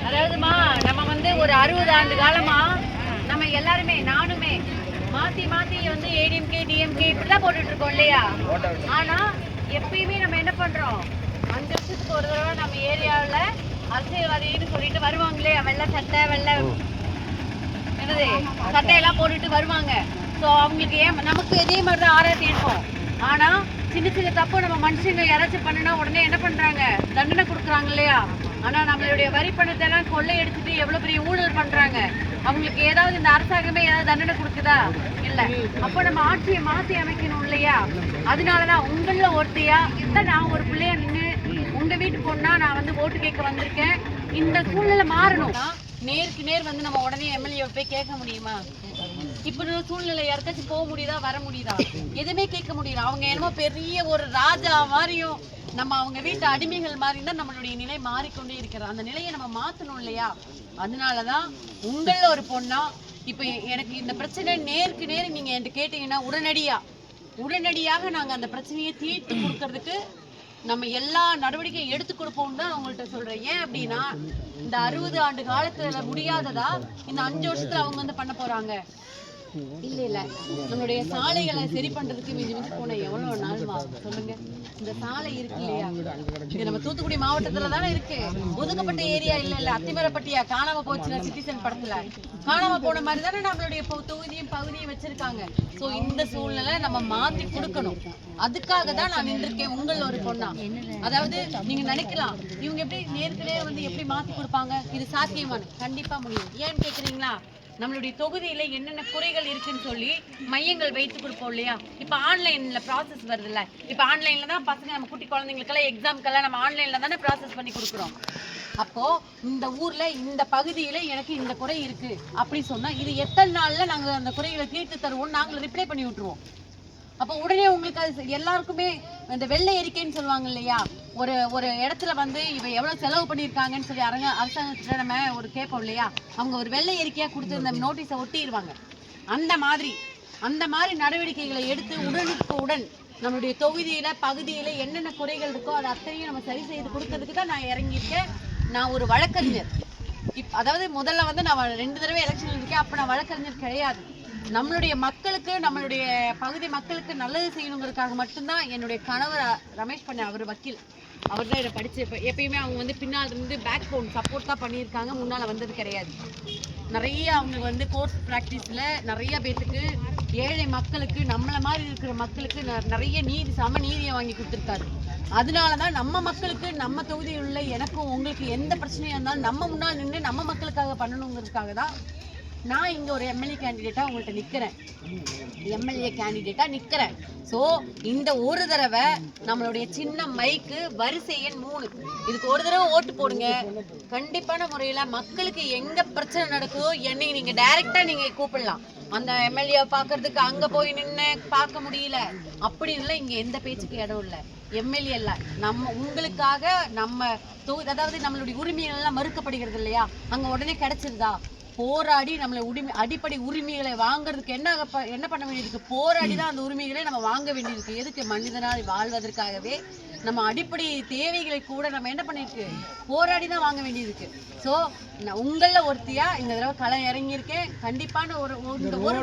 அதாவதுமா நம்ம வந்து ஒரு 60 ஆண்டு காலமா நம்ம எல்லாருமே நானுமே மாத்தி மாத்தி வந்து ஏடிஎம்கே டிஎம்கே இப்படிதான் போட்டுட்டு இருக்கோம் இல்லையா? ஆனா எப்பயுமே நம்ம என்ன பண்றோம், 5 வருஷத்துக்கு ஒரு தடவை நம்ம ஏரியாவில் அரசியல்வாதின்னு சொல்லிட்டு வருவாங்க இல்லையா? வெள்ளை சட்டை வெள்ளை என்னது சட்டையெல்லாம் போட்டுட்டு வருவாங்க. ஸோ அவங்களுக்கு நமக்கு இதே மாதிரி தான் ஆராய்ச்சி இருக்கும். ஆனா சின்ன சின்ன தப்பு நம்ம மனுஷங்க யாராச்சும் பண்ணுனா உடனே என்ன பண்றாங்க, தண்டனை கொடுக்குறாங்க இல்லையா? ஆனா நம்மளுடைய வரி பணத்தை எல்லாம் கொள்ளை எடுத்துட்டு எவ்வளவு பெரிய ஊழல் பண்றாங்க. அவங்களுக்கு ஏதாவது இந்த அரசாங்கமே ஏதாவது தண்டனை கொடுக்குதா? இல்ல. அப்ப நம்ம ஆட்சியை மாத்தி அமைக்கணும் இல்லையா? அதனாலதான் உங்கள ஒருத்தையா நான் ஒரு பிள்ளையா நின்று உங்க வீட்டு பொண்ணா நான் வந்து ஓட்டு கேட்க வந்திருக்கேன். இந்த சூழ்நிலை மாறணும். நேருக்கு நேர் வந்து நம்ம உடனே எம்எல்ஏ போய் கேட்க முடியுமா? இப்படி ஒரு சூழ்நிலை யாருக்காச்சும் போக முடியுதா, வர முடியுதா? எதுவுமே கேட்க முடியல. அவங்க என்னமோ பெரிய ஒரு ராஜா மாதிரியும் நம்ம அவங்க வீட்டு அடிமைகள் மாதிரி தான் நம்மளுடைய நிலை மாறிக்கொண்டே இருக்கிறோம். அந்த நிலையை நம்ம மாத்தணும் இல்லையா? அதனாலதான் உங்கள ஒரு பொண்ணா இப்ப எனக்கு இந்த பிரச்சனை நேருக்கு நேர் நீங்க என்கிட்ட கேட்டீங்கன்னா உடனடியாக நாங்க அந்த பிரச்சனையை தீர்த்து கொடுக்கறதுக்கு நம்ம எல்லா நடவடிக்கையும் எடுத்து கொடுப்போம் தான் அவங்கள்ட்ட சொல்றேன். ஏன் அப்படின்னா இந்த 60 ஆண்டு காலத்துல முடியாததா இந்த 5 வருஷத்துல அவங்க வந்து பண்ண போறாங்க? இல்ல நம்மளுடைய சாலைகளை சரி பண்றதுக்கு மிஞ்சி போன எவ்வளவு நாள் சொல்லுங்க. இந்த சாலை இருக்கு இல்லையா, இது நம்ம தூத்துக்குடி மாவட்டத்துல தானே இருக்கு. ஒதுக்கப்பட்ட ஏரியா இல்ல அத்திமரப்பட்டியா காணாம போச்சுல சிட்டிசன் படத்துல காணாம போன மாதிரி தானே நம்மளுடைய தொகுதியும் பகுதியும் வச்சிருக்காங்க. சோ இந்த சூழ்நிலை நம்ம மாத்தி கொடுக்கணும். அதுக்காக தான் நான் நின்றுருக்கேன் உங்கள ஒரு பொண்ணா. அதாவது நீங்க நினைக்கலாம் இவங்க எப்படி நேருக்கு நேர் வந்து எப்படி மாத்தி கொடுப்பாங்க, இது சாத்தியமான? கண்டிப்பா முடியும். ஏன்னு கேக்குறீங்களா? நம்மளுடைய தொகுதியில என்னென்ன குறைகள் இருக்குன்னு சொல்லி மையங்கள் வைத்து கொடுப்போம் இல்லையா? இப்ப ஆன்லைன்ல ப்ராசஸ் வருது இல்ல, இப்ப ஆன்லைன்ல தான் பசங்க நம்ம குட்டி குழந்தைங்களுக்கெல்லாம் எக்ஸாம்க்கெல்லாம் நம்ம ஆன்லைன்ல தானே ப்ராசஸ் பண்ணி கொடுக்குறோம். அப்போ இந்த ஊர்ல இந்த பகுதியில எனக்கு இந்த குறை இருக்கு அப்படி சொன்னா இது எத்தனை நாள்ல நாங்க அந்த குறைகளை தீர்த்து தருவோம், நாங்க ரிப்ளை பண்ணி விட்டுருவோம். அப்போ உடனே உங்களுக்கு அது எல்லாருக்குமே இந்த வெள்ளை அறிக்கைன்னு சொல்லுவாங்க இல்லையா? ஒரு இடத்துல வந்து இவ எவ்வளவு செலவு பண்ணியிருக்காங்கன்னு சொல்லி அரசாங்கத்துல நம்ம ஒரு கேட்போம் இல்லையா? அவங்க ஒரு வெள்ளை அறிக்கையா கொடுத்து இந்த நோட்டீஸை ஒட்டிடுவாங்க. அந்த மாதிரி நடவடிக்கைகளை எடுத்து உடனுக்குடன் நம்மளுடைய தொகுதியில பகுதியில என்னென்ன குறைகள் இருக்கோ அது அத்தனையும் நம்ம சரி செய்து கொடுக்கறதுக்கு தான் நான் இறங்கியிருக்கேன். நான் ஒரு வழக்கறிஞர். அதாவது முதல்ல வந்து நான் 2 தடவை எலெக்ஷன் இருக்கேன். அப்ப நான் வழக்கறிஞர் கிடையாது. நம்மளுடைய மக்களுக்கு நம்மளுடைய பகுதி மக்களுக்கு நல்லது செய்யணுங்கிறதுக்காக மட்டும்தான் என்னுடைய கணவர் ரமேஷ் பண்ண அவர் வக்கீல். அவர் தான் இதை படிச்சு எப்பயுமே அவங்க வந்து பின்னால் இருந்து பேக் போன் சப்போர்ட் தான் பண்ணியிருக்காங்க. முன்னால் வந்தது கிடையாது. நிறைய அவங்க வந்து கோர்ஸ் ப்ராக்டிஸில் நிறைய பேத்துக்கு ஏழை மக்களுக்கு நம்மளை மாதிரி இருக்கிற மக்களுக்கு நிறைய சம நீதியை வாங்கி கொடுத்துருக்காரு. அதனால தான் நம்ம மக்களுக்கு நம்ம தொகுதியில் உள்ள எனக்கும் உங்களுக்கு எந்த பிரச்சனையாக இருந்தாலும் நம்ம முன்னால் நின்று நம்ம மக்களுக்காக பண்ணணுங்கிறதுக்காக தான் நான் இங்க ஒரு எம்எல்ஏ கேண்டிடேட்டா உங்கள்கிட்ட நிக்கிறேன். ஸோ இந்த ஒரு தடவை நம்மளுடைய சின்ன மைக்கு வரிசை எண் 3 இதுக்கு ஒரு தடவை ஓட்டு போடுங்க. கண்டிப்பான முறையில மக்களுக்கு எங்க பிரச்சனை நடக்குதோ என்னை நீங்க டைரக்டா நீங்க கூப்பிடலாம். அந்த எம்எல்ஏ பாக்குறதுக்கு அங்க போய் நின்று பார்க்க முடியல அப்படி இல்லை. இங்க எந்த பேச்சுக்கு இடம் இல்லை. எம்எல்ஏ இல்ல, நம்ம உங்களுக்காக நம்ம அதாவது நம்மளுடைய உரிமைகள் எல்லாம் மறுக்கப்படுகிறது இல்லையா? அங்க உடனே கிடைச்சிருதா? போராடி நம்மளை அடிப்படை உரிமைகளை வாங்குறதுக்கு என்ன பண்ண வேண்டியிருக்கு? போராடி தான் அந்த உரிமைகளை நம்ம வாங்க வேண்டியிருக்கு. எதுக்கு? மனிதனால் வாழ்வதற்காகவே நம்ம அடிப்படை தேவைகளை கூட நம்ம என்ன பண்ணிருக்கு? போராடி தான் வாங்க வேண்டியிருக்கு. ஸோ நான் உங்கள ஒருத்தியா இந்த தடவை களம் இறங்கியிருக்கேன். கண்டிப்பான ஒரு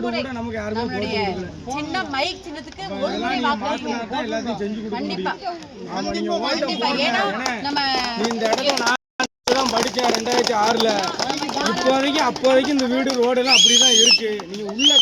முறை நம்மளுடைய சின்ன மைக் சின்னத்துக்கு ஒரு முறை வாக்களிப்போம். கண்டிப்பா. ஏன்னா நம்ம படிச்சேன் 2006ல். இப்போதைக்கு அப்போதைக்கு இந்த வீடு ரோடு எல்லாம் அப்படிதான் இருக்கு. நீங்க உள்ள